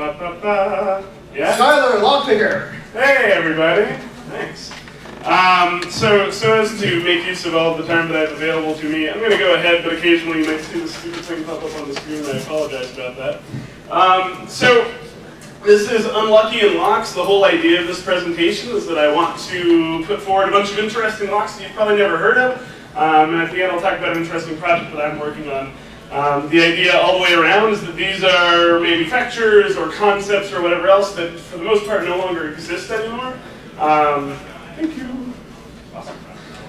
Yeah? Schuyler, lockpicker. Hey, everybody. Thanks. So as to make use of all of the time that I have available to me, I'm going to go ahead, but occasionally you might see this stupid thing pop up on the screen, and I apologize about that. So this is Unlucky in Locks. The whole idea of this presentation is that I want to put forward a bunch of interesting locks that you've probably never heard of, and at the end I'll talk about an interesting project that I'm working on. The idea all the way around is that these are manufacturers or concepts or whatever else that for the most part no longer exist anymore. Thank you. Awesome.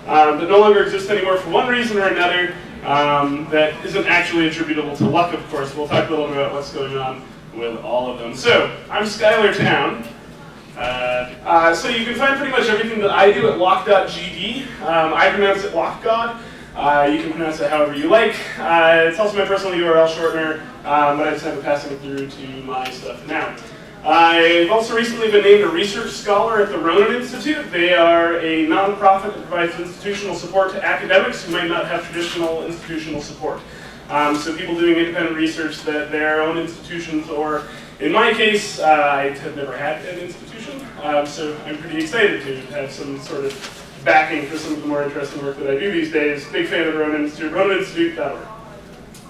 That no longer exist anymore for one reason or another that isn't actually attributable to luck, of course. We'll talk a little bit about what's going on with all of them. So, I'm Schuyler Towne. So you can find pretty much everything that I do at lock.gd. I pronounce it LockGod. You can pronounce it however you like. It's also my personal URL shortener, but I decided to pass it through to my stuff now. I've also recently been named a research scholar at the Ronan Institute. They are a nonprofit that provides institutional support to academics who might not have traditional institutional support. So people doing independent research that their own institutions, or in my case, I have never had an institution, so I'm pretty excited to have some sort of backing for some of the more interesting work that I do these days. Big fan of the Ronan Institute, ronaninstitute.org.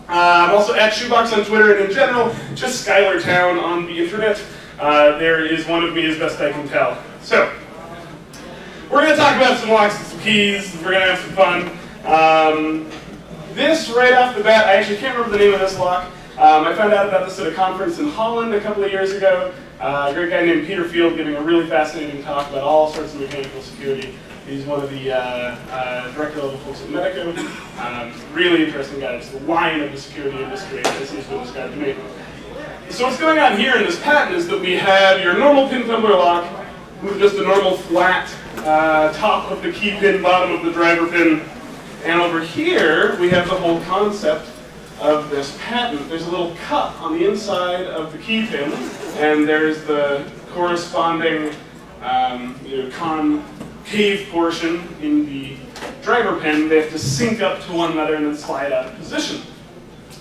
I'm also at Shoebox on Twitter, and in general, just Schuyler Towne on the internet. There is one of me as best I can tell. So, we're going to talk about some locks and some keys. We're going to have some fun. This, right off the bat, I actually can't remember the name of this lock. I found out about this at a conference in Holland a couple of years ago. A great guy named Peter Field giving a really fascinating talk about all sorts of mechanical security. He's one of the director level folks at Medico. Really interesting guy. Just the line of the security industry as he's been described to me. So what's going on here in this patent is that we have your normal pin tumbler lock with just a normal flat top of the key pin, bottom of the driver pin. And over here, we have the whole concept of this patent. There's a little cup on the inside of the key pin, and there's the corresponding concave portion in the driver pin. They have to sync up to one another and then slide out of position.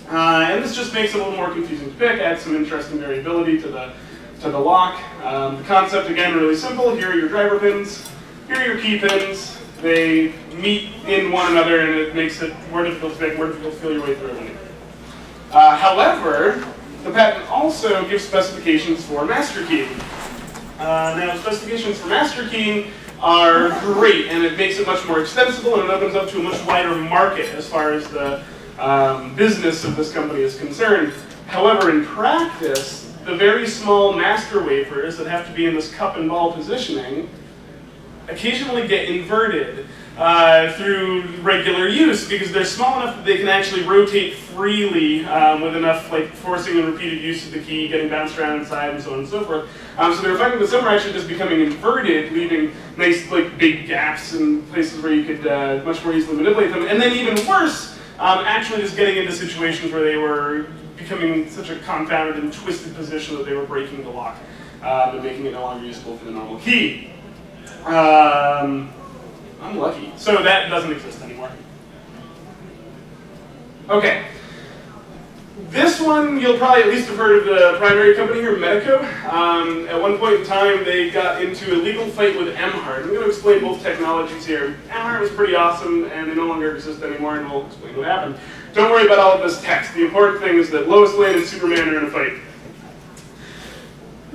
And this just makes it a little more confusing to pick, adds some interesting variability to the lock. The concept, again, really simple. Here are your driver pins, here are your key pins. They meet in one another, and it makes it more difficult to pick, more difficult to feel your way through everything. However, the patent also gives specifications for master keying. Now, specifications for master keying are great, and it makes it much more extensible, and it opens up to a much wider market as far as the business of this company is concerned. However, in practice, the very small master wafers that have to be in this cup and ball positioning occasionally get inverted through regular use because they're small enough that they can actually rotate freely with enough forcing and repeated use of the key, getting bounced around inside, and so on and so forth. So they're finding that some are actually just becoming inverted, leaving nice big gaps in places where you could much more easily manipulate them. And then even worse, actually just getting into situations where they were becoming such a confounded and twisted position that they were breaking the lock and making it no longer usable for the normal key. Unlucky. So that doesn't exist anymore. Okay. This one, you'll probably at least have heard of the primary company here, Medico. At one point in time, they got into a legal fight with Emhart. I'm going to explain both technologies here. Emhart was pretty awesome, and they no longer exist anymore, and we'll explain what happened. Don't worry about all of this text. The important thing is that Lois Lane and Superman are in a fight.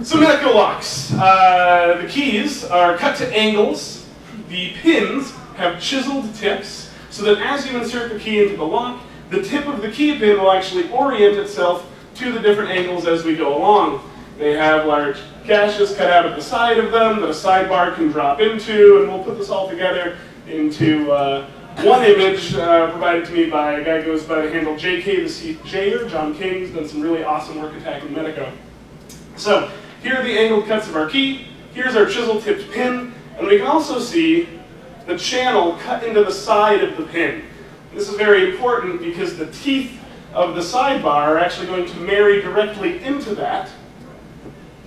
So Medico locks. The keys are cut to angles. The pins have chiseled tips, so that as you insert the key into the lock, the tip of the key pin will actually orient itself to the different angles as we go along. They have large gashes cut out at the side of them that a sidebar can drop into, and we'll put this all together into one image provided to me by a guy who goes by the handle JK the CJer, John King, who's done some really awesome work attacking Medico. So here are the angled cuts of our key, here's our chisel-tipped pin, and we can also see the channel cut into the side of the pin. This is very important because the teeth of the sidebar are actually going to marry directly into that.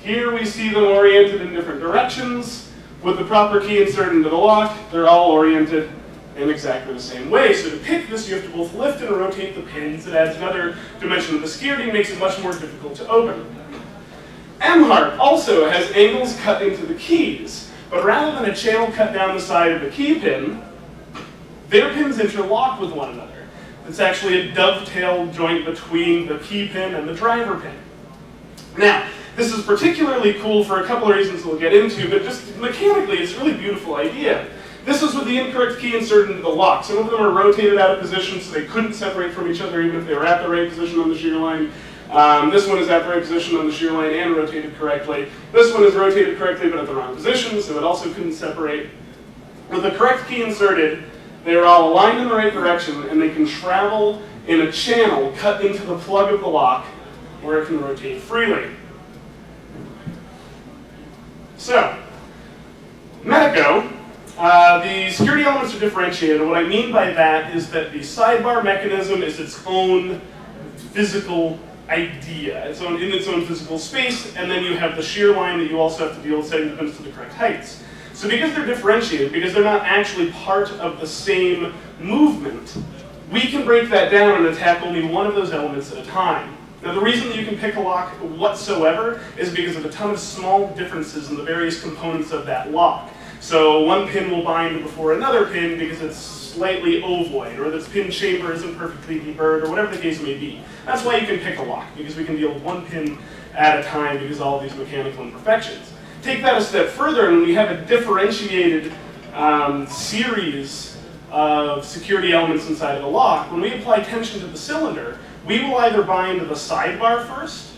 Here we see them oriented in different directions. With the proper key inserted into the lock, they're all oriented in exactly the same way. So to pick this, you have to both lift and rotate the pins. It adds another dimension of the security and makes it much more difficult to open. Emhart also has angles cut into the keys, but rather than a channel cut down the side of the key pin, their pins interlock with one another. It's actually a dovetail joint between the key pin and the driver pin. Now, this is particularly cool for a couple of reasons we'll get into, but just mechanically, it's a really beautiful idea. This is with the incorrect key inserted into the lock. Some of them are rotated out of position so they couldn't separate from each other even if they were at the right position on the shear line. This one is at the right position on the shear line and rotated correctly. This one is rotated correctly but at the wrong position, so it also couldn't separate. With the correct key inserted, they are all aligned in the right direction and they can travel in a channel cut into the plug of the lock where it can rotate freely. So, Medeco, the security elements are differentiated. What I mean by that is that the sidebar mechanism is its own physical idea. It's in its own physical space, and then you have the shear line that you also have to deal with setting the pins to the correct heights. So because they're differentiated, because they're not actually part of the same movement, we can break that down and attack only one of those elements at a time. Now the reason that you can pick a lock whatsoever is because of a ton of small differences in the various components of that lock. So one pin will bind before another pin because it's slightly ovoid, or its pin chamber isn't perfectly deburred, or whatever the case may be. That's why you can pick a lock, because we can deal with one pin at a time because of all of these mechanical imperfections. Take that a step further, and we have a differentiated series of security elements inside of a lock. When we apply tension to the cylinder, we will either bind the sidebar first,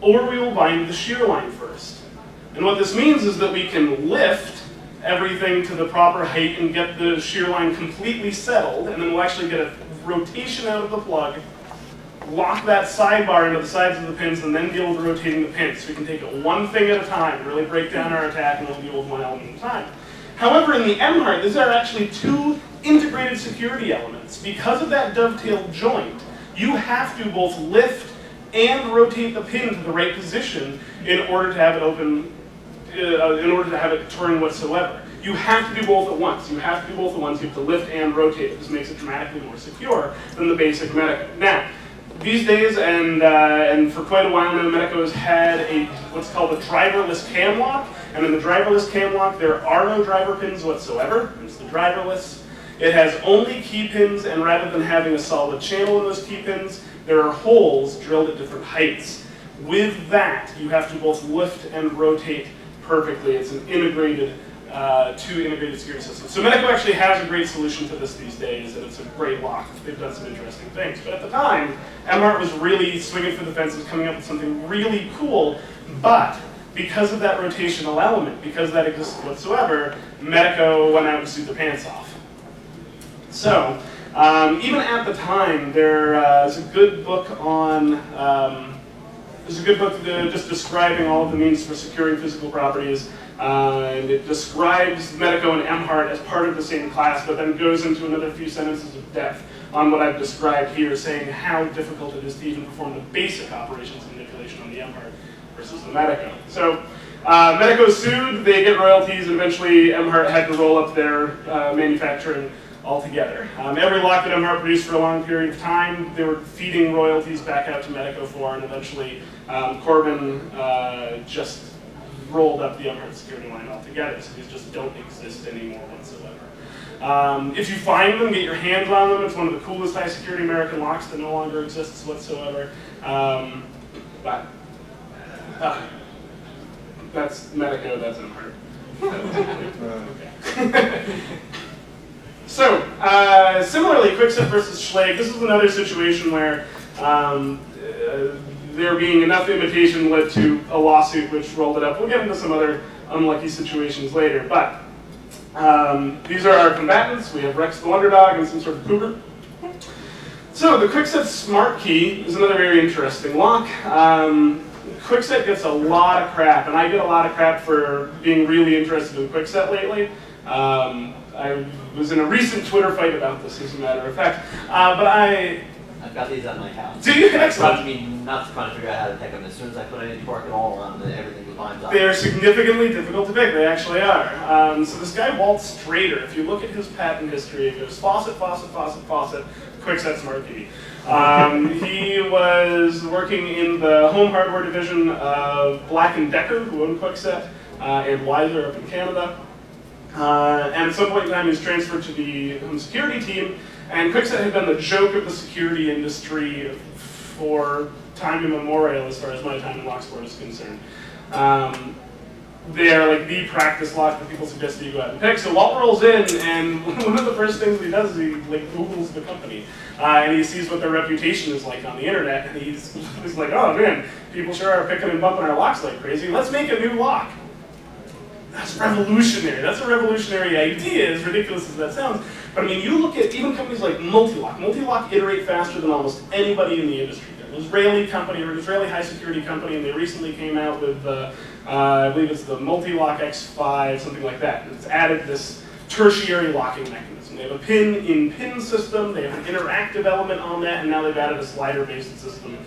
or we will bind the shear line first. And what this means is that we can lift everything to the proper height and get the shear line completely settled, and then we'll actually get a rotation out of the plug, lock that sidebar into the sides of the pins, and then deal with rotating the pins. So we can take it one thing at a time, really break down our attack, and we'll deal with one element at a time. However, in the Emhart, these are actually two integrated security elements. Because of that dovetail joint, you have to both lift and rotate the pin to the right position in order to have it open, in order to have it turn whatsoever. You have to do both at once. You have to do both at once. You have to lift and rotate. This makes it dramatically more secure than the basic Medeco. Now, these days, and for quite a while now, Medeco has had what's called a driverless cam lock. And in the driverless cam lock, there are no driver pins whatsoever. It's the driverless. It has only key pins, and rather than having a solid channel in those key pins, there are holes drilled at different heights. With that, you have to both lift and rotate perfectly. It's an integrated, two integrated security systems. So Medeco actually has a great solution to this these days, and it's a great lock. They've done some interesting things. But at the time, Emhart was really swinging for the fences, coming up with something really cool, but because of that rotational element, because that existed whatsoever, Medeco went out and sued their pants off. So, even at the time, there's a good book on, there's a good book just describing all of the means for securing physical properties, and it describes Medeco and Emhart as part of the same class, but then goes into another few sentences of depth on what I've described here, saying how difficult it is to even perform the basic operations of manipulation on the Emhart versus the Medeco. So, Medeco sued, they get royalties, and eventually Emhart had to roll up their manufacturing altogether. Every lock that Emhart produced for a long period of time, they were feeding royalties back out to Medeco for, and eventually Corbin just rolled up the Emhart security line altogether, so these just don't exist anymore whatsoever. If you find them, get your hands on them. It's one of the coolest high security American locks that no longer exists whatsoever. But that's Medeco, that's Emhart. Okay. So, similarly, Kwikset versus Schlage, this is another situation where there being enough imitation led to a lawsuit which rolled it up. We'll get into some other unlucky situations later, but these are our combatants. We have Rex the Wonder Dog and some sort of cougar. So, the Kwikset Smart Key is another very interesting lock. Kwikset gets a lot of crap, and I get a lot of crap for being really interested in Kwikset lately. I was in a recent Twitter fight about this, as a matter of fact. But I've got these at my house. Do you? It's driving me nuts trying to figure out how to pick them. As soon as I put any torque at all on them, everything just lines up. They're significantly difficult to pick. They actually are. So this guy, Walt Strader, if you look at his patent history, it goes faucet, faucet, faucet, faucet, Kwikset Smart Key. He was working in the home hardware division of Black & Decker, who owned Kwikset, and Weiser up in Canada. And at some point in time, he was transferred to the home security team, and Kwikset had been the joke of the security industry for time immemorial as far as my time in Locksport is concerned. They are like the practice lock that people suggest that you go out and pick. So Walt rolls in, and one of the first things he does is he like Googles the company, and he sees what their reputation is like on the internet, and he's like, oh man, people sure are picking and bumping our locks like crazy. Let's make a new lock. That's revolutionary. That's a revolutionary idea, as ridiculous as that sounds. But I mean, you look at even companies like Multilock. Multilock iterate faster than almost anybody in the industry. They're an Israeli company, or an Israeli high security company, and they recently came out with I believe it's the Multilock X5, something like that. It's added this tertiary locking mechanism. They have a pin-in-pin system, they have an interactive element on that, and now they've added a slider-based system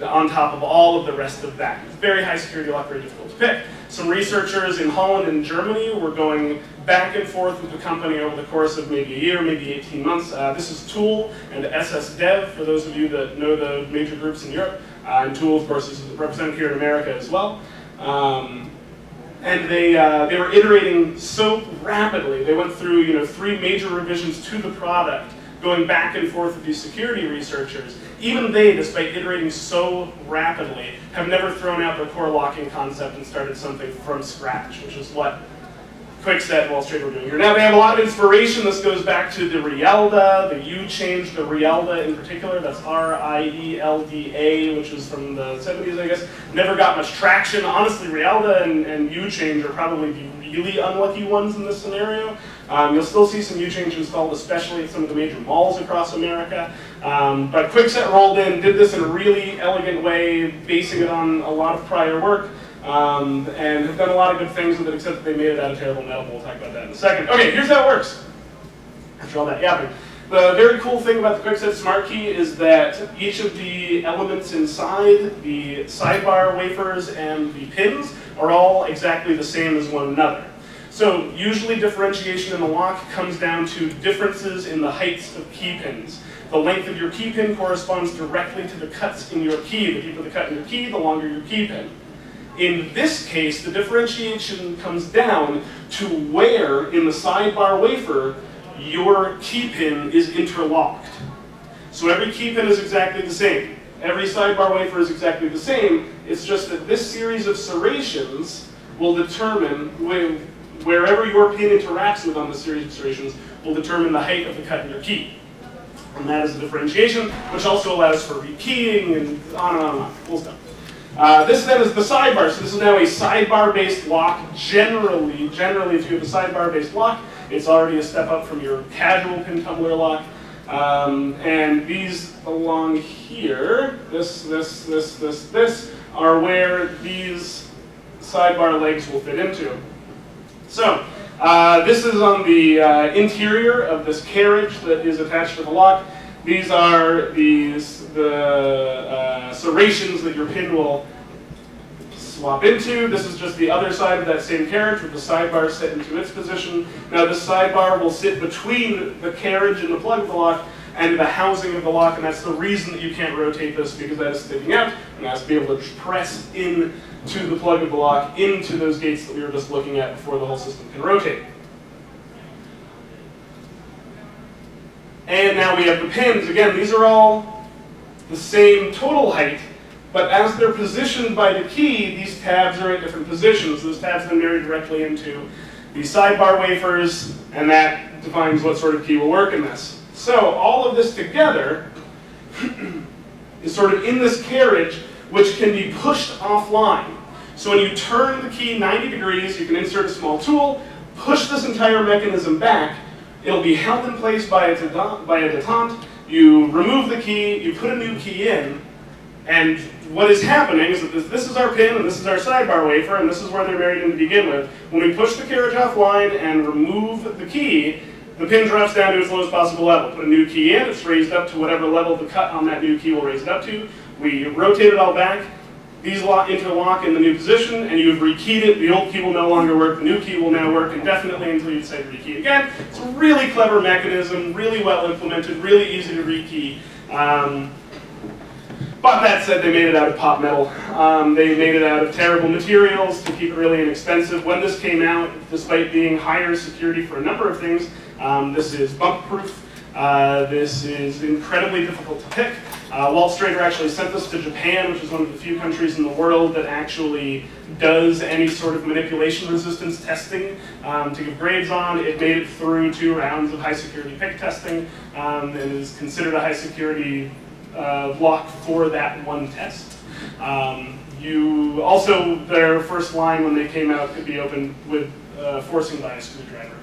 on top of all of the rest of that. It's very high security lock, very difficult to pick. Some researchers in Holland and Germany were going back and forth with the company over the course of maybe a year, maybe 18 months. This is Towne and SSDev, for those of you that know the major groups in Europe. And Towne, of course, is represented here in America as well. And they were iterating so rapidly. They went through 3 major revisions to the product, going back and forth with these security researchers. Even they, despite iterating so rapidly, have never thrown out their core locking concept and started something from scratch, which is what Kwikset and Wall Street were doing here. Now they have a lot of inspiration. This goes back to the Rielda, the U change, the Rielda in particular. That's R-I-E-L-D-A, which was from the 70s, I guess. Never got much traction. Honestly, Rielda and U change are probably the really unlucky ones in this scenario. You'll still see some U change installed, especially at some of the major malls across America. But Kwikset rolled in, did this in a really elegant way, basing it on a lot of prior work. And have done a lot of good things with it, except that they made it out of terrible metal. We'll talk about that in a second. Okay, here's how it works. After all that yapping. The very cool thing about the Kwikset Smart Key is that each of the elements inside, the sidebar wafers and the pins, are all exactly the same as one another. So usually differentiation in the lock comes down to differences in the heights of key pins. The length of your key pin corresponds directly to the cuts in your key. The deeper the cut in your key, the longer your key pin. In this case, the differentiation comes down to where in the sidebar wafer your key pin is interlocked. So every key pin is exactly the same. Every sidebar wafer is exactly the same. It's just that this series of serrations will determine, wherever your pin interacts with on the series of serrations, will determine the height of the cut in your key. And that is the differentiation, which also allows for rekeying and on and on and on. Cool stuff. This then is the sidebar. So this is now a sidebar-based lock. Generally, if you have a sidebar-based lock, it's already a step up from your casual pin tumbler lock. And these along here, this, are where these sidebar legs will fit into. So this is on the interior of this carriage that is attached to the lock. These are the serrations that your pin will swap into. This is just the other side of that same carriage with the sidebar set into its position. Now this sidebar will sit between the carriage and the plug of the lock and the housing of the lock, and that's the reason that you can't rotate this, because that is sticking out, and that's to be able to press in to the plug of the lock into those gates that we were just looking at before the whole system can rotate. And now we have the pins. Again, these are all the same total height, but as they're positioned by the key, these tabs are at different positions. Those tabs then marry directly into the sidebar wafers, and that defines what sort of key will work in this. So all of this together is sort of in this carriage, which can be pushed offline. So when you turn the key 90 degrees, you can insert a small tool, push this entire mechanism back. It'll be held in place by a detente. You remove the key, you put a new key in, and what is happening is that this is our pin, and this is our sidebar wafer, and this is where they're married in to begin with. When we push the carriage offline and remove the key, the pin drops down to its lowest possible level. Put a new key in, it's raised up to whatever level the cut on that new key will raise it up to. We rotate it all back. These interlock in the new position, and you've rekeyed it. The old key will no longer work. The new key will now work indefinitely until you decide to rekey again. It's a really clever mechanism, really well implemented, really easy to rekey. But that said, they made it out of pop metal. They made it out of terrible materials to keep it really inexpensive. When this came out, despite being higher security for a number of things, this is bump proof. This is incredibly difficult to pick. Walt Strader actually sent this to Japan, which is one of the few countries in the world that actually does any sort of manipulation resistance testing to give grades on. It made it through 2 rounds of high security pick testing and is considered a high security lock for that one test. You also, their first line when they came out could be opened with forcing by a screwdriver.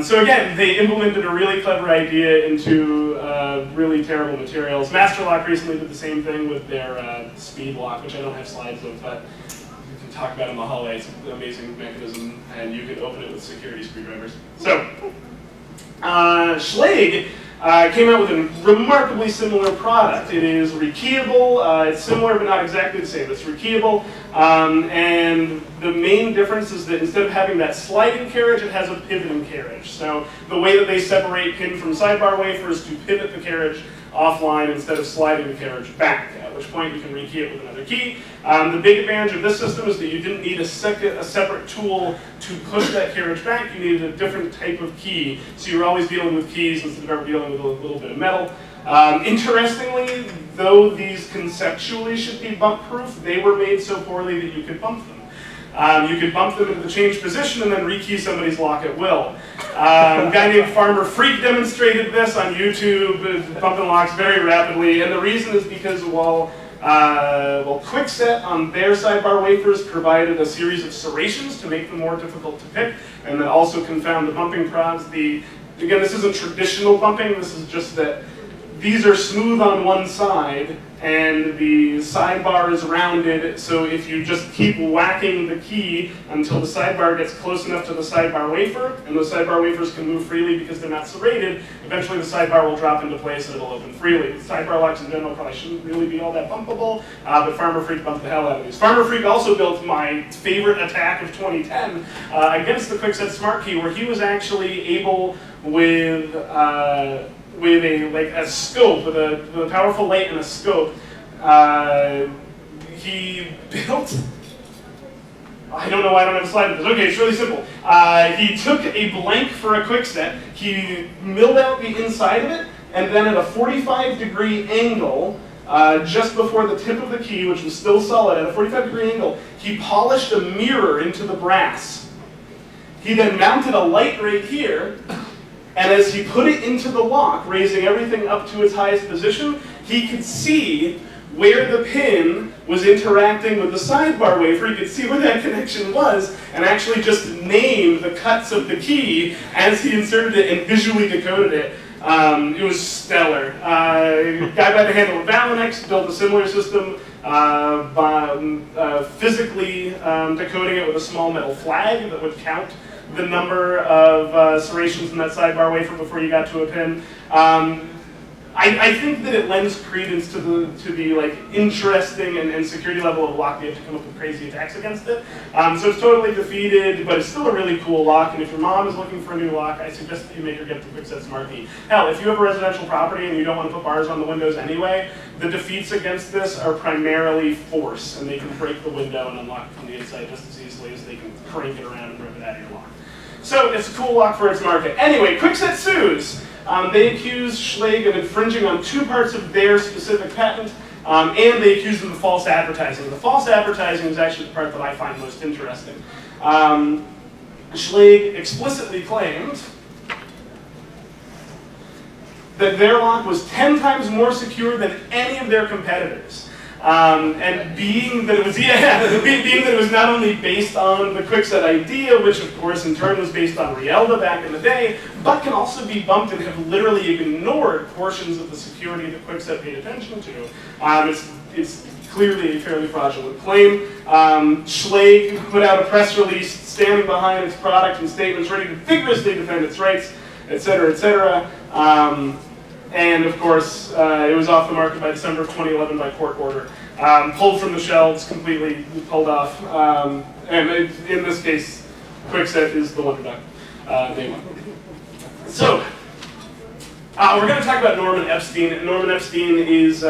So again, they implemented a really clever idea into really terrible materials. Masterlock recently did the same thing with their speed lock, which I don't have slides of, but we can talk about in the hallway. It's an amazing mechanism, and you can open it with security screwdrivers. So, Schlage came out with a remarkably similar product. It is rekeyable. It's similar, but not exactly the same. It's rekeyable, and the main difference is that instead of having that sliding carriage, it has a pivoting carriage. So the way that they separate pin from sidebar wafer is to pivot the carriage offline instead of sliding the carriage back, at which point you can rekey it with another key. The big advantage of this system is that you didn't need a separate tool to push that carriage back. You needed a different type of key, so you're always dealing with keys instead of ever dealing with a little bit of metal. Interestingly, though these conceptually should be bump-proof, they were made so poorly that you could bump them. You could bump them into the change position and then rekey somebody's lock at will. A guy named Farmer Freak demonstrated this on YouTube, bumping locks very rapidly, and the reason is because while Kwikset on their sidebar wafers provided a series of serrations to make them more difficult to pick, and that also confound the bumping prods. Again, this isn't traditional bumping, this is just that these are smooth on one side, and the sidebar is rounded, so if you just keep whacking the key until the sidebar gets close enough to the sidebar wafer, and those sidebar wafers can move freely because they're not serrated, eventually the sidebar will drop into place and it'll open freely. The sidebar locks in general probably shouldn't really be all that bumpable, but Farmer Freak bumped the hell out of these. Farmer Freak also built my favorite attack of 2010 against the Kwikset Smart Key, where he was actually able with a scope, with a powerful light and a scope, he built, I don't know why I don't have a slide of this. Okay, it's really simple. He took a blank for a Kwikset, he milled out the inside of it, and then at a 45-degree angle, just before the tip of the key, which was still solid, at a 45-degree angle, he polished a mirror into the brass. He then mounted a light right here, and as he put it into the lock, raising everything up to its highest position, he could see where the pin was interacting with the sidebar wafer. He could see where that connection was, and actually just named the cuts of the key as he inserted it and visually decoded it. It was stellar. A guy by the handle of Valinex built a similar system by physically decoding it with a small metal flag that would count the number of serrations in that sidebar wafer before you got to a pin. I think that it lends credence to the like interesting and security level of lock. You have to come up with crazy attacks against it. So it's totally defeated, but it's still a really cool lock. And if your mom is looking for a new lock, I suggest that you make her get the Kwikset Smart Key. Hell, if you have a residential property and you don't want to put bars on the windows anyway, the defeats against this are primarily force, and they can break the window and unlock it from the inside just as easily as they can crank it around and rip it out of your lock. So it's a cool lock for its market. Anyway, Kwikset sues. They accused Schlage of infringing on 2 parts of their specific patent, and they accused them of false advertising. The false advertising is actually the part that I find most interesting. Schlage explicitly claimed that their lock was 10 times more secure than any of their competitors. And being that it was not only based on the Kwikset idea, which of course in turn was based on Rielda back in the day, but can also be bumped and have literally ignored portions of the security that Kwikset paid attention to. It's clearly a fairly fraudulent claim. Schlage put out a press release standing behind its product and statements ready to vigorously defend its rights, etc., etc. And of course, it was off the market by December of 2011 by court order. Pulled from the shelves, completely pulled off. And in this case, Kwikset is the wonder duck. They won. So, we're going to talk about Norman Epstein. Norman Epstein is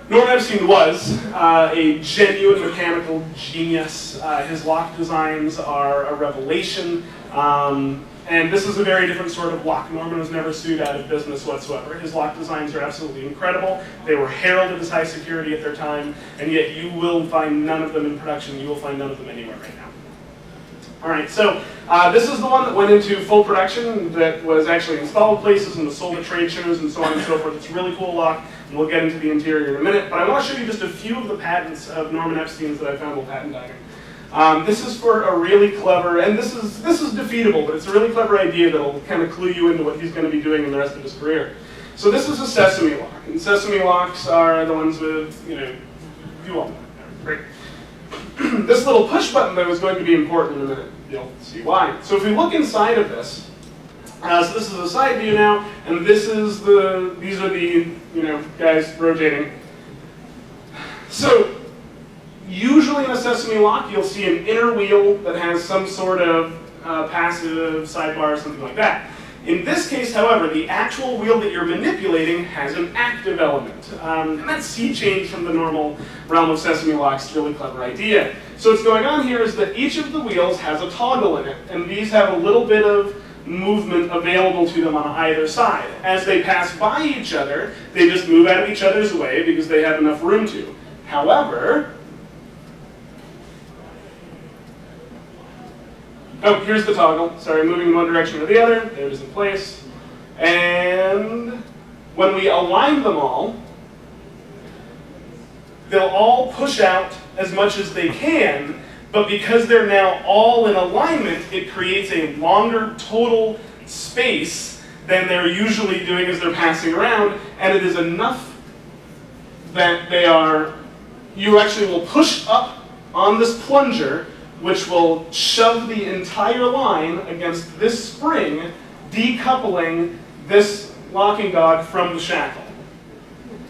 Norman Epstein was a genuine mechanical genius. His lock designs are a revelation. And this is a very different sort of lock. Norman was never sued out of business whatsoever. His lock designs are absolutely incredible. They were heralded as high security at their time, and yet you will find none of them in production. You will find none of them anywhere right now. All right, so this is the one that went into full production, that was actually installed places and was sold at trade shows and so on and so forth. It's a really cool lock, and we'll get into the interior in a minute. But I want to show you just a few of the patents of Norman Epstein's that I found while patent diving. This is for a really clever, and this is defeatable, but it's a really clever idea that'll kind of clue you into what he's going to be doing in the rest of his career. So this is a sesame lock, and sesame locks are the ones with, you all know, great. This little push button though is going to be important in a minute. You'll see why. So if we look inside of this, so this is a side view now, and these are the guys rotating. So usually in a sesame lock, you'll see an inner wheel that has some sort of passive sidebar or something like that. In this case, however, the actual wheel that you're manipulating has an active element. And that sea change from the normal realm of sesame locks is a really clever idea. So what's going on here is that each of the wheels has a toggle in it, and these have a little bit of movement available to them on either side. As they pass by each other, they just move out of each other's way because they have enough room to. However, oh, here's the toggle. Sorry, moving in one direction or the other. There it is in place. And when we align them all, they'll all push out as much as they can, but because they're now all in alignment, it creates a longer total space than they're usually doing as they're passing around, and it is enough that you actually will push up on this plunger, which will shove the entire line against this spring, decoupling this locking dog from the shackle.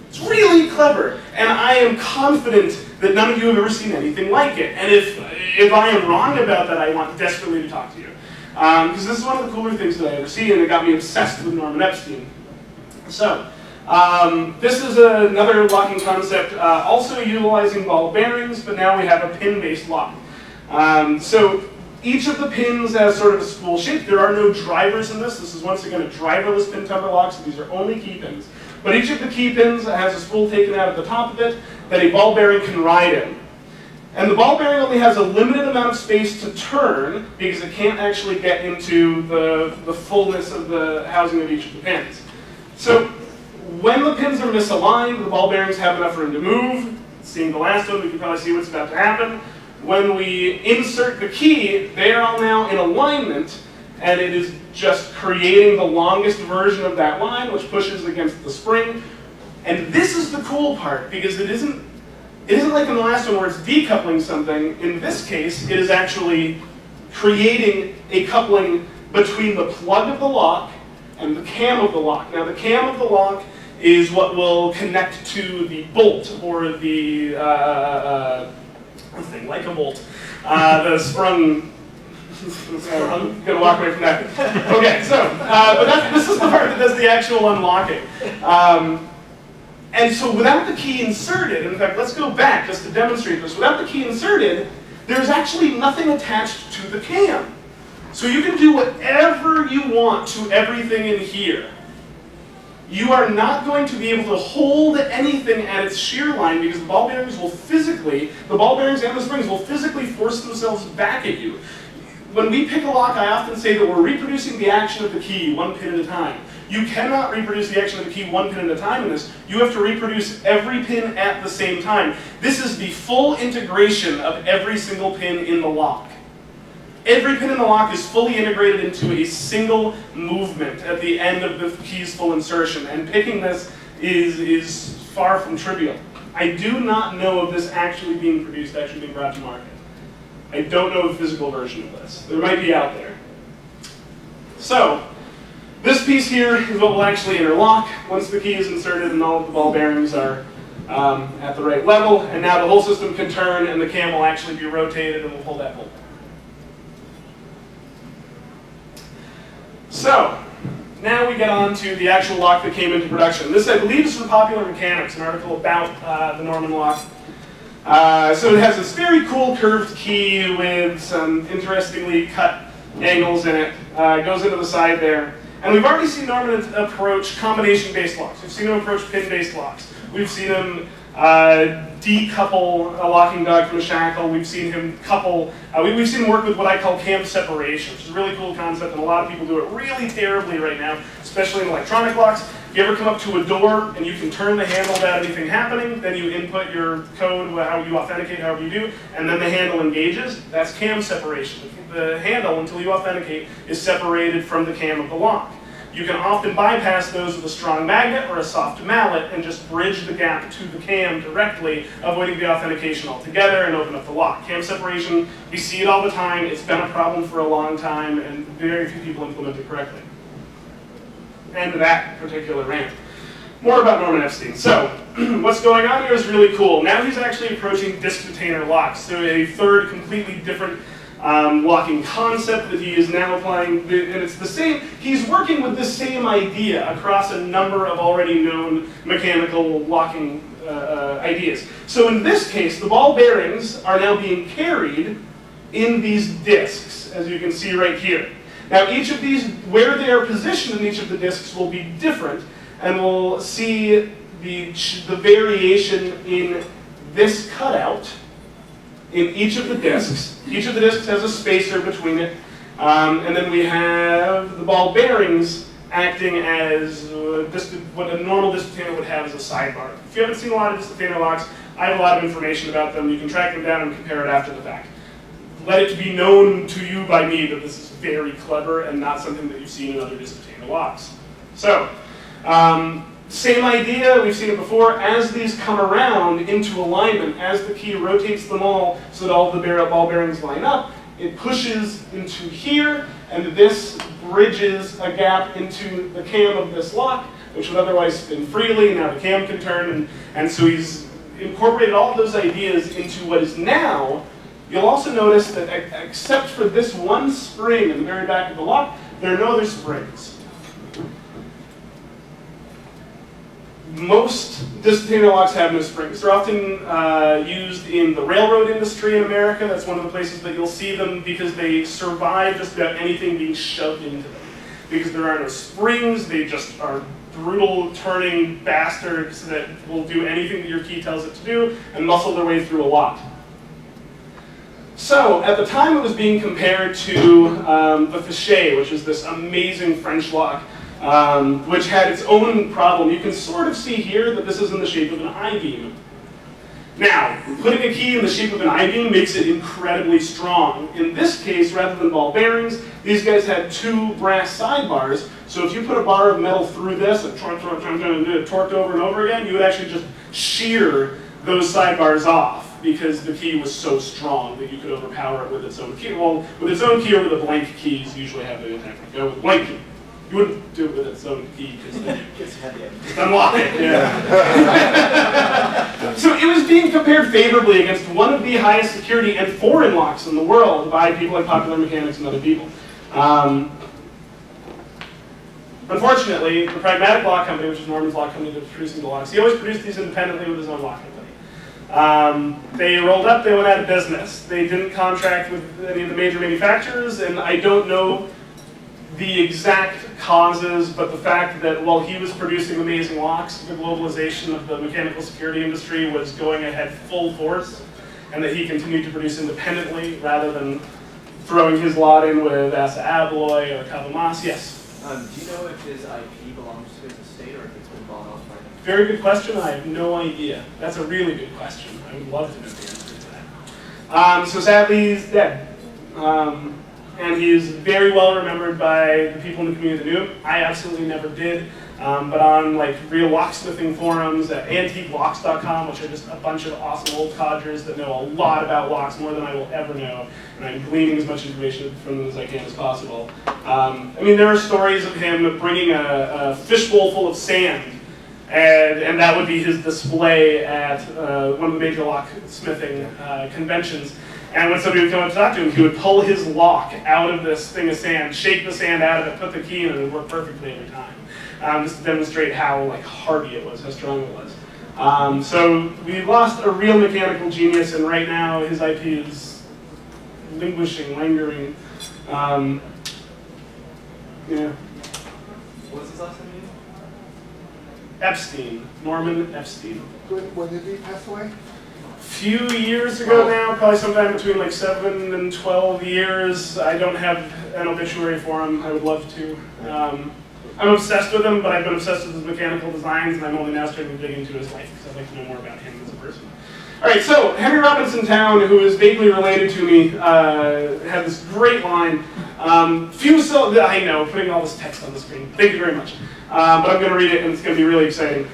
It's really clever, and I am confident that none of you have ever seen anything like it. And if I am wrong about that, I want desperately to talk to you. Because this is one of the cooler things that I ever see, and it got me obsessed with Norman Epstein. So, this is another locking concept, also utilizing ball bearings, but now we have a pin-based lock. So each of the pins has sort of a spool shape. There are no drivers in this. This is once again a driverless pin cover lock, so these are only key pins. But each of the key pins has a spool taken out at the top of it that a ball bearing can ride in. And the ball bearing only has a limited amount of space to turn because it can't actually get into the fullness of the housing of each of the pins. So when the pins are misaligned, the ball bearings have enough room to move. Seeing the last one, we can probably see what's about to happen. When we insert the key, they are all now in alignment, and it is just creating the longest version of that line, which pushes against the spring. And this is the cool part, because it isn't like in the last one where it's decoupling something. In this case, it is actually creating a coupling between the plug of the lock and the cam of the lock. Now, the cam of the lock is what will connect to the bolt, or the thing like a bolt, the sprung. I'm gonna walk away from that. Okay, so but this is the part that does the actual unlocking. And so without the key inserted, in fact, let's go back just to demonstrate this. Without the key inserted, there's actually nothing attached to the cam. So you can do whatever you want to everything in here. You are not going to be able to hold anything at its shear line because the ball bearings and the springs will physically force themselves back at you. When we pick a lock, I often say that we're reproducing the action of the key one pin at a time. You cannot reproduce the action of the key one pin at a time in this. You have to reproduce every pin at the same time. This is the full integration of every single pin in the lock. Every pin in the lock is fully integrated into a single movement at the end of the key's full insertion, and picking this is far from trivial. I do not know of this actually being produced, actually being brought to market. I don't know of a physical version of this. There might be out there. So, this piece here is what will actually interlock once the key is inserted and all of the ball bearings are at the right level, and now the whole system can turn and the cam will actually be rotated and will pull that bolt. So, now we get on to the actual lock that came into production. This, I believe, is from Popular Mechanics, an article about the Norman lock. So it has this very cool curved key with some interestingly cut angles in it. It goes into the side there. And we've already seen Norman approach combination-based locks. We've seen him approach pin-based locks. We've seen him decouple a locking dog from a shackle. We've seen him couple, we've seen him work with what I call cam separation, which is a really cool concept, and a lot of people do it really terribly right now, especially in electronic locks. If you ever come up to a door and you can turn the handle without anything happening, then you input your code, how you authenticate, however you do, and then the handle engages. That's cam separation. The handle, until you authenticate, is separated from the cam of the lock. You can often bypass those with a strong magnet or a soft mallet and just bridge the gap to the cam directly, avoiding the authentication altogether and open up the lock. Cam separation, we see it all the time. It's been a problem for a long time, and very few people implement it correctly. End of that particular rant. More about Norman Epstein. So, what's going on here is really cool. Now he's actually approaching disk detainer locks, so a third completely different locking concept that he is now applying, and it's the same, he's working with the same idea across a number of already known mechanical locking ideas. So in this case, the ball bearings are now being carried in these discs, as you can see right here. Now each of these, where they are positioned in each of the discs will be different, and we'll see the variation in this cutout in each of the discs. Each of the discs has a spacer between it, and then we have the ball bearings acting as what a normal disc detainer would have as a sidebar. If you haven't seen a lot of disc detainer locks, I have a lot of information about them. You can track them down and compare it after the fact. Let it be known to you by me that this is very clever and not something that you've seen in other disc detainer locks. So, same idea, we've seen it before. As these come around into alignment, as the key rotates them all so that all the ball bearings line up, it pushes into here, and this bridges a gap into the cam of this lock, which would otherwise spin freely, and now the cam can turn, and so he's incorporated all of those ideas into what is now. You'll also notice that except for this one spring in the very back of the lock, there are no other springs. Most disc detainer locks have no springs. They're often used in the railroad industry in America. That's one of the places that you'll see them because they survive just about anything being shoved into them. Because there are no springs, they just are brutal turning bastards that will do anything that your key tells it to do and muscle their way through a lock. So, at the time it was being compared to the Fichet, which is this amazing French lock, which had its own problem. You can sort of see here that this is in the shape of an I-beam. Now, putting a key in the shape of an I-beam makes it incredibly strong. In this case, rather than ball bearings, these guys had two brass sidebars, so if you put a bar of metal through this and torqued over and over again, you would actually just shear those sidebars off because the key was so strong that you could overpower it with its own key. Well, with its own key or with a blank keys, usually have the attack go with blank key. You wouldn't do it with its own key because then It's heavy. unlock it. Yeah. So it was being compared favorably against one of the highest security and foreign locks in the world by people like Popular Mechanics and other people. Unfortunately, the Pragmatic Lock Company, which is Norman's lock company that was producing the locks, he always produced these independently with his own lock company. They rolled up, they went out of business. They didn't contract with any of the major manufacturers, and I don't know the exact causes, but the fact that while he was producing amazing locks, the globalization of the mechanical security industry was going ahead full force, and that he continued to produce independently rather than throwing his lot in with Assa Abloy or Kavamas. Yes? Do you know if his IP belongs to his estate or if it's been bought off by him? Very good question. I have no idea. That's a really good question. I would love to know the answer to that. So sadly, he's dead. And he is very well remembered by the people in the community that knew him. I absolutely never did. But on like real locksmithing forums at antiquelocks.com, which are just a bunch of awesome old codgers that know a lot about locks, more than I will ever know, and I'm gleaning as much information from them as I can as possible. I mean, there are stories of him bringing a fishbowl full of sand, and that would be his display at one of the major locksmithing conventions. And when somebody would come up to talk to him, he would pull his lock out of this thing of sand, shake the sand out of it, put the key in, and it would work perfectly every time. Just to demonstrate how hardy it was, how strong it was. So we lost a real mechanical genius, and right now his IP is lingering. Yeah. What's his last name? Epstein, Norman Epstein. When did he pass away? Few years ago now, probably sometime between 7 and 12 years. I don't have an obituary for him. I would love to. I'm obsessed with him, but I've been obsessed with his mechanical designs, and I'm only now starting to dig into his life because I'd like to know more about him as a person. All right, so Henry Robinson Towne, who is vaguely related to me, had this great line. I know, putting all this text on the screen. Thank you very much. But I'm going to read it, and it's going to be really exciting.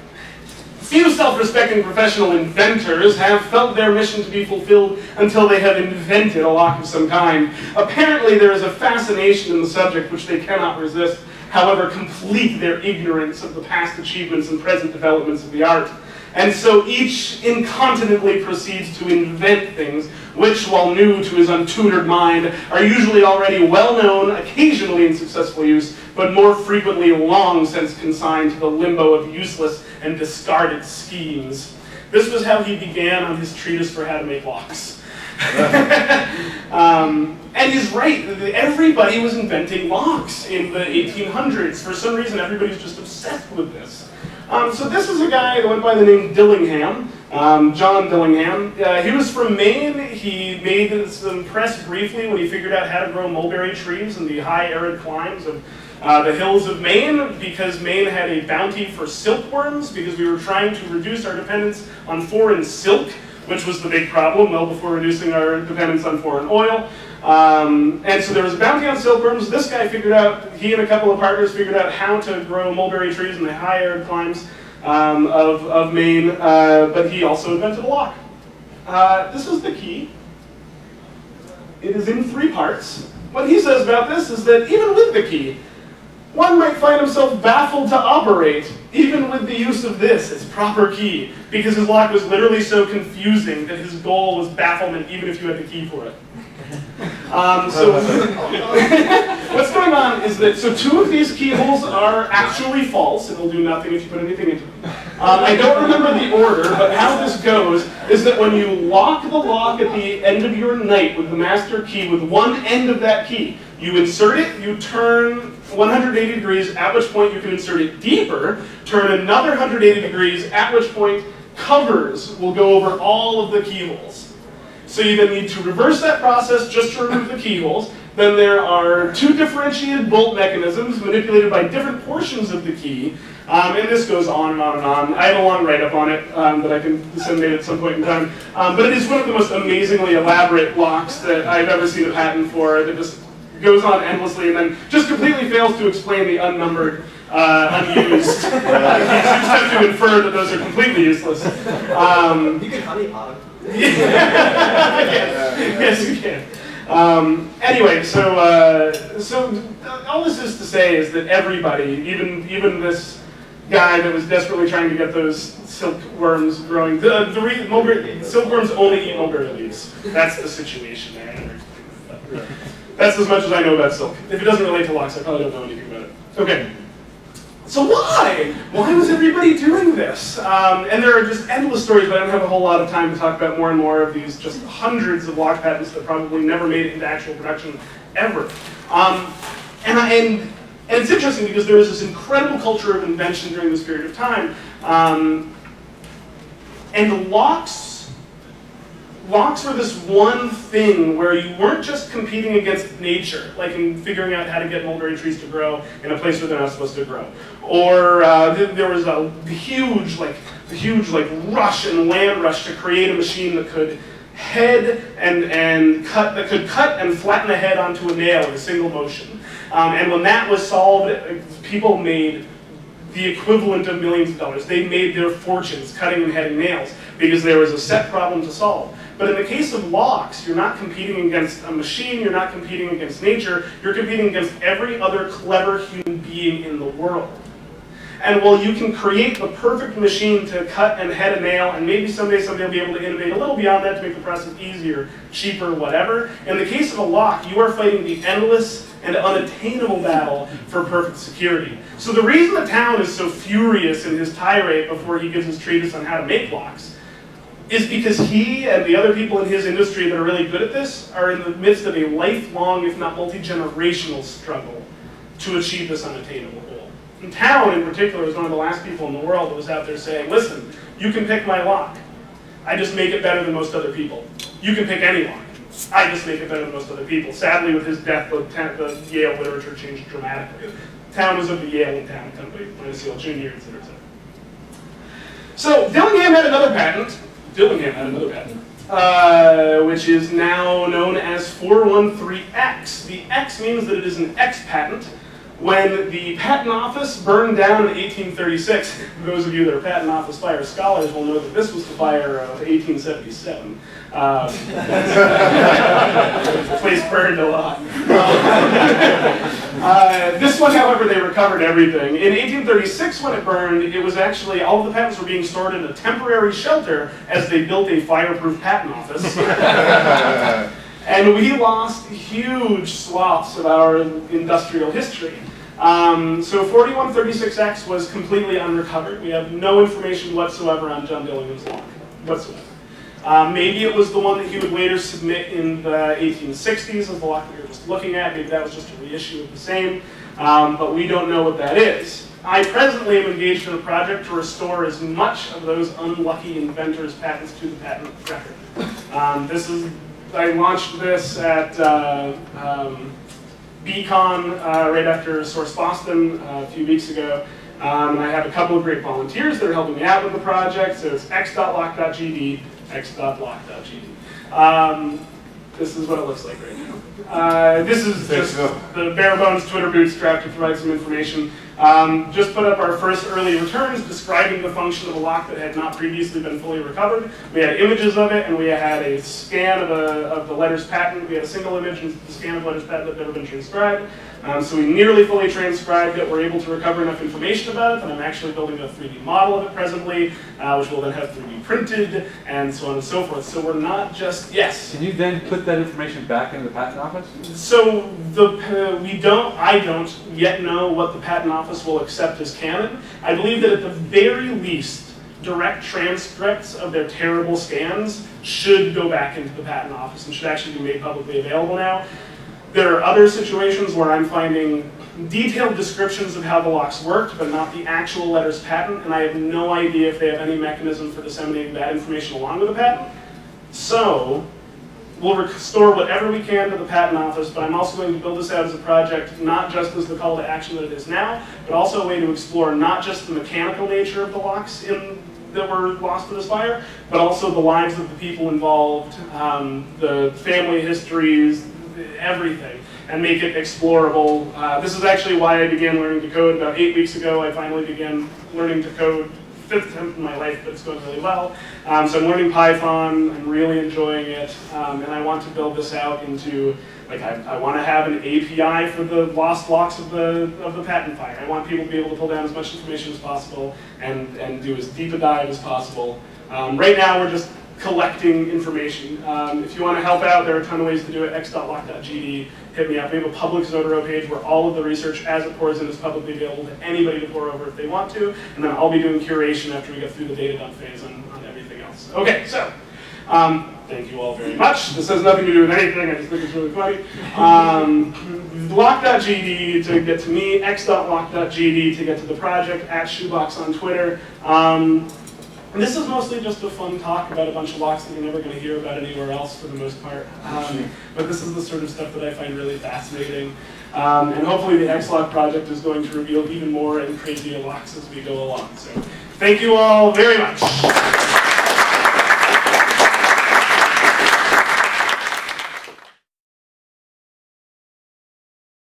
Few self-respecting professional inventors have felt their mission to be fulfilled until they have invented a lock of some kind. Apparently, there is a fascination in the subject which they cannot resist, however complete their ignorance of the past achievements and present developments of the art. And so each incontinently proceeds to invent things which, while new to his untutored mind, are usually already well known, occasionally in successful use, but more frequently long since consigned to the limbo of useless and discarded schemes. This was how he began on his treatise for how to make locks. And he's right, everybody was inventing locks in the 1800s. For some reason, everybody's just obsessed with this. So this is a guy that went by the name Dillingham, John Dillingham. He was from Maine. He made some press briefly when he figured out how to grow mulberry trees in the high arid climes of the hills of Maine, because Maine had a bounty for silkworms, because we were trying to reduce our dependence on foreign silk, which was the big problem, well before reducing our dependence on foreign oil. And so there was a bounty on silkworms. This guy he and a couple of partners figured out how to grow mulberry trees in the high arid climes of Maine, but he also invented a lock. This is the key. It is in 3 parts. What he says about this is that even with the key, one might find himself baffled to operate, even with the use of this, its proper key, because his lock was literally so confusing that his goal was bafflement even if you had the key for it. So what's going on is that, 2 of these keyholes are actually false. It'll do nothing if you put anything into them. I don't remember the order, but how this goes is that when you lock the lock at the end of your night with the master key, with one end of that key, you insert it, you turn 180 degrees, at which point you can insert it deeper, turn another 180 degrees, at which point covers will go over all of the keyholes. So you then need to reverse that process just to remove the keyholes. Then there are 2 differentiated bolt mechanisms manipulated by different portions of the key. And this goes on and on and on. I have a long write-up on it that I can disseminate at some point in time. But it is one of the most amazingly elaborate locks that I've ever seen a patent for. That just goes on endlessly and then just completely fails to explain the unnumbered, unused. You just have to infer that those are completely useless. You can honeypot them. Yes, you can. Anyway, so all this is to say is that everybody, even this guy that was desperately trying to get those silkworms growing, silkworms only eat mulberry leaves. That's the situation there. That's as much as I know about silk. If it doesn't relate to locks, I probably don't know anything about it. Okay. So why? Why was everybody doing this? And there are just endless stories, but I don't have a whole lot of time to talk about more and more of these just hundreds of lock patents that probably never made it into actual production ever. And it's interesting because there was this incredible culture of invention during this period of time. And locks were this one thing where you weren't just competing against nature, like in figuring out how to get mulberry trees to grow in a place where they're not supposed to grow. Or there was a huge rush and land rush to create a machine that could head and cut, that could cut and flatten a head onto a nail in a single motion. And when that was solved, people made the equivalent of millions of dollars. They made their fortunes cutting and heading nails because there was a set problem to solve. But in the case of locks, you're not competing against a machine, you're not competing against nature, you're competing against every other clever human being in the world. And while you can create the perfect machine to cut and head a nail, and maybe someday somebody will be able to innovate a little beyond that to make the process easier, cheaper, whatever, in the case of a lock, you are fighting the endless and unattainable battle for perfect security. So the reason that Towne is so furious in his tirade before he gives his treatise on how to make locks is because he and the other people in his industry that are really good at this are in the midst of a lifelong, if not multi-generational struggle to achieve this unattainable goal. And Towne, in particular, is one of the last people in the world that was out there saying, listen, you can pick my lock. I just make it better than most other people. You can pick any lock. I just make it better than most other people. Sadly, with his death, the Yale literature changed dramatically. Towne was of the Yale and Towne Company, minus Yale Junior, et cetera, et cetera. So Dillingham had another patent, which is now known as 413X. The X means that it is an X patent. When the Patent Office burned down in 1836, those of you that are Patent Office fire scholars will know that this was the fire of 1877. The place burned a lot. This one, however, they recovered everything. In 1836, when it burned, it was actually, all of the patents were being stored in a temporary shelter as they built a fireproof patent office. And we lost huge swaths of our industrial history. So 4136X was completely unrecovered. We have no information whatsoever on John Dillingham's lock, whatsoever. Maybe it was the one that he would later submit in the 1860s as the lock that we were just looking at. Maybe that was just a reissue of the same, but we don't know what that is. I presently am engaged in a project to restore as much of those unlucky inventors' patents to the patent record. I launched this at BCon right after Source Boston a few weeks ago. And I have a couple of great volunteers that are helping me out with the project. So it's x.lock.gd, x.lock.gd. This is what it looks like right now. This is just the bare bones Twitter bootstrap to provide some information. Just put up our first early returns describing the function of a lock that had not previously been fully recovered. We had images of it, and we had a scan of the letters patent. We had a single image and the scan of letters patent that had never been transcribed. So we nearly fully transcribed it. We're able to recover enough information about it that I'm actually building a 3D model of it presently, which will then have 3D printed, and so on and so forth. So we're not just, yes? Can you then put that information back into the patent office? So I don't yet know what the patent office will accept as canon. I believe that at the very least, direct transcripts of their terrible scans should go back into the patent office and should actually be made publicly available now. There are other situations where I'm finding detailed descriptions of how the locks worked, but not the actual letters patent, and I have no idea if they have any mechanism for disseminating that information along with the patent. So we'll restore whatever we can to the patent office, but I'm also going to build this out as a project, not just as the call to action that it is now, but also a way to explore not just the mechanical nature of the locks that were lost to this fire, but also the lives of the people involved, the family histories, everything, and make it explorable. This is actually why I began learning to code about 8 weeks ago. I finally began learning to code, 5th attempt in my life, but it's going really well. So I'm learning Python, I'm really enjoying it, and I want to build this out into, like, I want to have an API for the lost locks of the patent fire. I want people to be able to pull down as much information as possible and do as deep a dive as possible. Right now we're just collecting information. If you want to help out, there are a ton of ways to do it. x.lock.gd, hit me up. We have a public Zotero page where all of the research as it pours in is publicly available to anybody to pour over if they want to, and then I'll be doing curation after we get through the data dump phase on everything else. Okay, so thank you all very much. This has nothing to do with anything, I just think it's really funny. Lock.gd to get to me, x.lock.gd to get to the project, @shoebox on Twitter. And this is mostly just a fun talk about a bunch of locks that you're never going to hear about anywhere else for the most part. But this is the sort of stuff that I find really fascinating. And hopefully the XLock project is going to reveal even more and crazier locks as we go along. So thank you all very much.